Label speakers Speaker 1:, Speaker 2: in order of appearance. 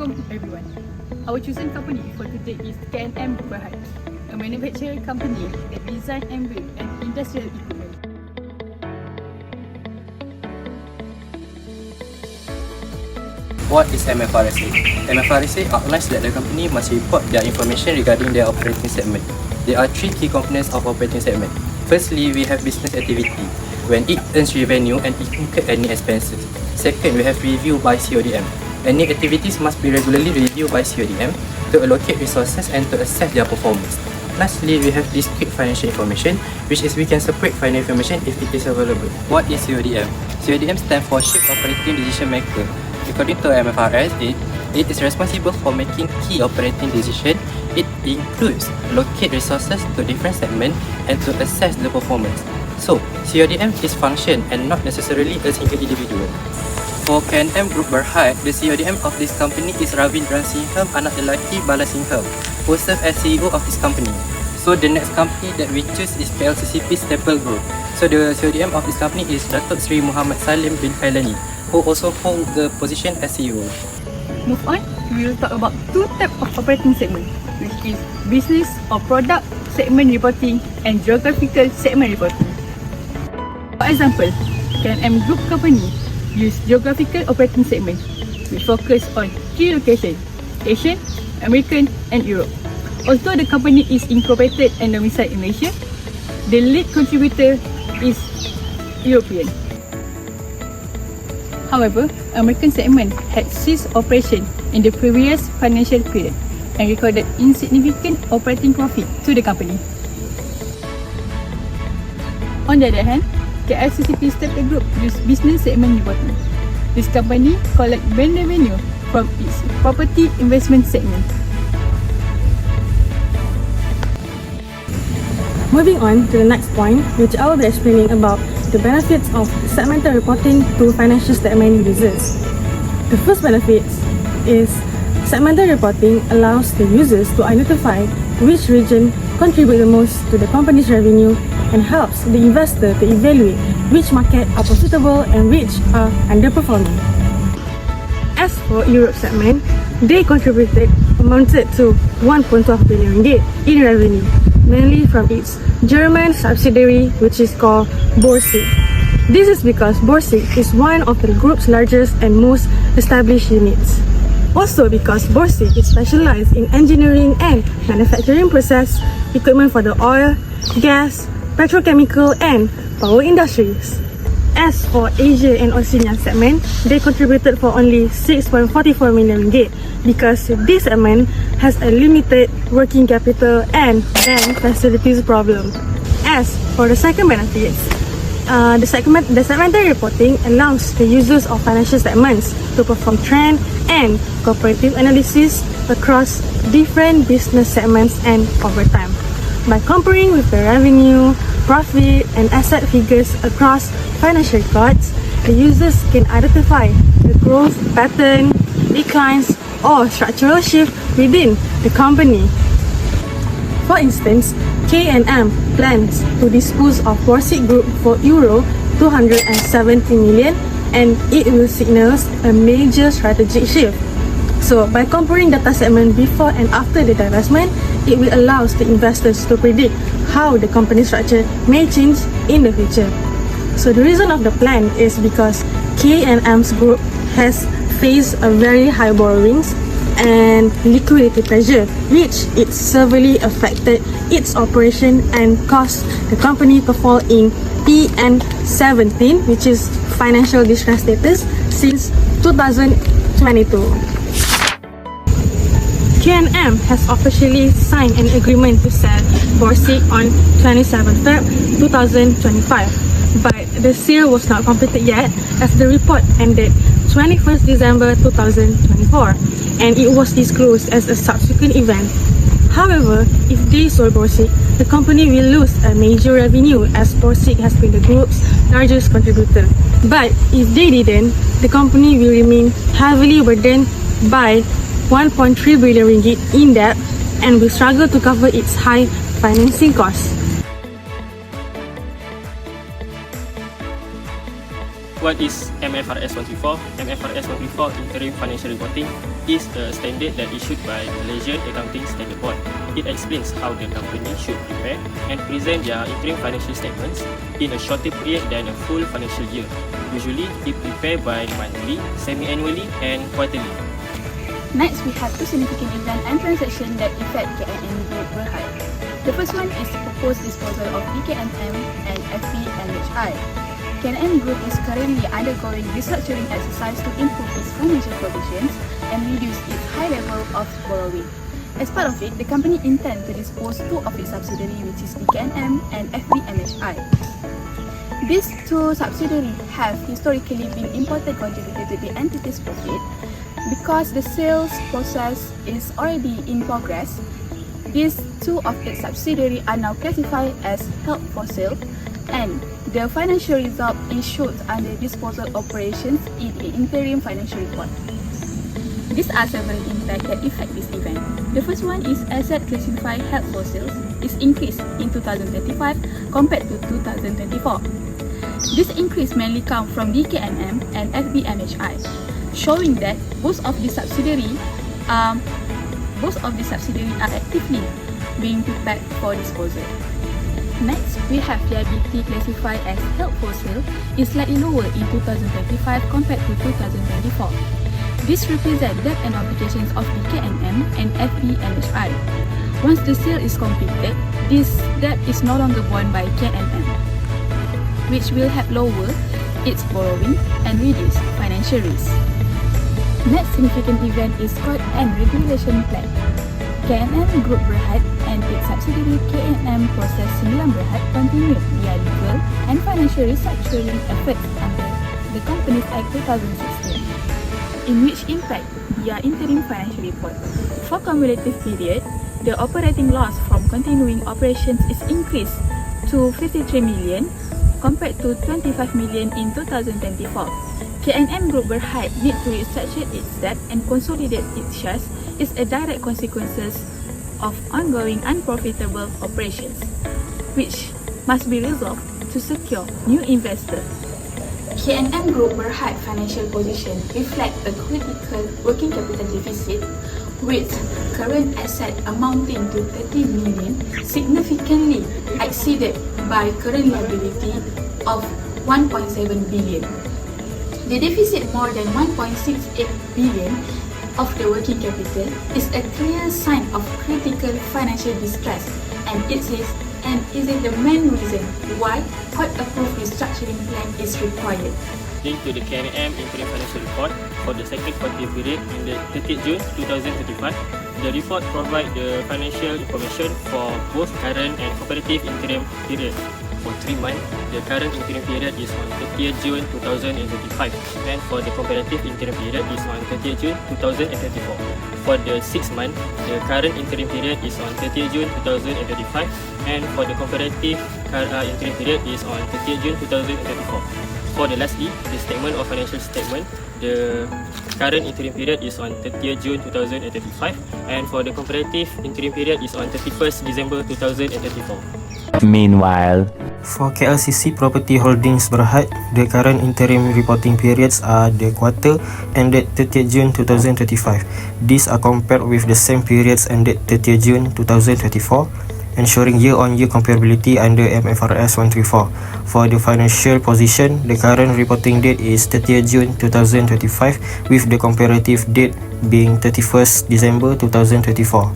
Speaker 1: Assalamualaikum everyone. Our chosen company for today is K&M Berhad, a manufacturing company that design and build an industrial equipment.
Speaker 2: What is MFRSA? MFRSA outlines that the company must report their information regarding their operating segment. There are three key components of operating segment. Firstly, we have business activity, when it earns revenue and it incurs any expenses. Second, we have review by CODM. Any activities must be regularly reviewed by CODM to allocate resources and to assess their performance. Lastly, we have discrete financial information, which is we can separate financial information if it is available. What is CODM? CODM stands for Chief Operating Decision Maker. According to MFRS, it is responsible for making key operating decisions. It includes allocate resources to different segments and to assess the performance. So, CODM is function and not necessarily a single individual. For K&M Group Berhad, the CODM of this company is Ravindra Singham, anak lelaki Bala Singham, who serves as CEO of this company. So the next company that we choose is PLCCP Staple Group. So the CODM of this company is Datuk Sri Muhammad Salim bin Khailani, who also hold the position as CEO.
Speaker 1: Move on, we will talk about two types of operating segment, which is business or product segment reporting and geographical segment reporting. For example, K&M Group company use geographical operating segment, which focus on key locations, Asian, American and Europe. Although the company is incorporated and domiciled in Malaysia, the lead contributor is European. However, American segment had ceased operation in the previous financial period and recorded insignificant operating profit to the company. On the other hand, KLCCP Staple Group use business segment reporting. This company collect brand revenue from its property investment segment.
Speaker 3: Moving on to the next point, which I will be explaining about the benefits of segmental reporting to financial statement users. The first benefit is segmental reporting allows the users to identify which region contribute the most to the company's revenue and helps the investor to evaluate which market are profitable and which are underperforming. As for Europe segment, they amounted to 1.12 billion ringgit in revenue, mainly from its German subsidiary, which is called Borsig. This is because Borsig is one of the group's largest and most established units. Also because Borsig is specialized in engineering and manufacturing process equipment for the oil, gas, petrochemical and power industries. As for Asia and Oceania segment, they contributed for only 6.44 million ringgit because this segment has a limited working capital and bank facilities problem. As for the second benefits, the segmental reporting allows the users of financial statements to perform trend and comparative analysis across different business segments and over time. By comparing with the revenue, profit and asset figures across financial records, the users can identify the growth pattern, declines or structural shift within the company. For instance, K&M plans to dispose of Borsig Group for Euro 270 million and it will signal a major strategic shift. So, by comparing data segment before and after the divestment, it will allow the investors to predict how the company structure may change in the future. So, the reason of the plan is because K&M's group has faced a very high borrowings and liquidity pressure, which it severely affected its operation and caused the company to fall in PN17, which is financial distress status, since 2022. K&M has officially signed an agreement to sell Borsig on 27 Feb 2025, but the sale was not completed yet as the report ended 21st December 2024 and it was disclosed as a subsequent event. However, if they sold Borsig, the company will lose a major revenue as Borsig has been the group's largest contributor. But if they didn't, the company will remain heavily burdened by 1.3 billion ringgit in debt and will struggle to cover its high financing costs.
Speaker 4: What is MFRS 134? MFRS 134 Interim Financial Reporting is a standard that issued by the Malaysian Accounting Standard Board. It explains how the company should prepare and present their interim financial statements in a shorter period than a full financial year. Usually, it prepared by monthly, semi-annually, and quarterly.
Speaker 1: Next, we have two significant events and transactions that affect KNM Group Berhad. The first one is proposed disposal of DKNM and FAR570. KNM Group is currently undergoing restructuring exercise to improve its financial conditions and reduce its high level of borrowing. As part of it, the company intends to dispose two of its subsidiaries, which is DKNM and FAR570. These two subsidiaries have historically been important contributor to the entity's profit. Because the sales process is already in progress, these two of its subsidiaries are now classified as held for sale, and the financial result is shown under disposal operations in the interim financial report. These are several impacts that affect this event. The first one is asset classified held for sales is increased in 2025 compared to 2024. This increase mainly comes from DKNM and FAR570, showing that both of the subsidiaries are actively being prepared for disposal. Next, we have liability classified as held for sale is slightly lower in 2025 compared to 2024. This represents debt and obligations of DKNM and FAR570. Once the sale is completed, this debt is no longer borne by KNM, which will help lower its borrowing and reduce financial risk. Next significant event is Code and Regulation Plan. KNM Group Berhad and its subsidiary KNM Proses 9 Berhad continue their legal and financial restructuring efforts under the Companies Act 2016, in which impact their interim financial report. For cumulative period, the operating loss from continuing operations is increased to 53 million compared to 25 million in 2024. KNM Group Berhad need to restructure its debt and consolidate its shares is a direct consequences of ongoing unprofitable operations, which must be resolved to secure new investors. KNM Group Berhad financial position reflect a critical working capital deficit with current asset amounting to 30 million, significantly exceeded by current liability of 1.7 billion. The deficit more than 1.68 billion of the working capital is a clear sign of critical financial distress, and it is the main reason why court-approved restructuring plan is required.
Speaker 4: Linked to the KNM Interim Financial Report for the second quarter period in the 30th June 2025, the report provides the financial information for both current and comparative interim periods. For 3 months, the current interim period is on 30th June 2025, and for the comparative interim period is on 30th June 2034. For the 6 months, the current interim period is on 30th June 2035, and for the comparative interim period is on 30th June 2034. For the lastly, the statement of financial statement, the current interim period is on 30th June 2035, and for the comparative interim period is on 31st December 2034.
Speaker 5: Meanwhile,
Speaker 6: for KLCC Property Holdings Berhad, the current interim reporting periods are the quarter ended 30th June 2025. These are compared with the same periods ended 30th June 2024, ensuring year-on-year comparability under MFRS 134. For the financial position, the current reporting date is 30th June 2025, with the comparative date being 31st December 2024.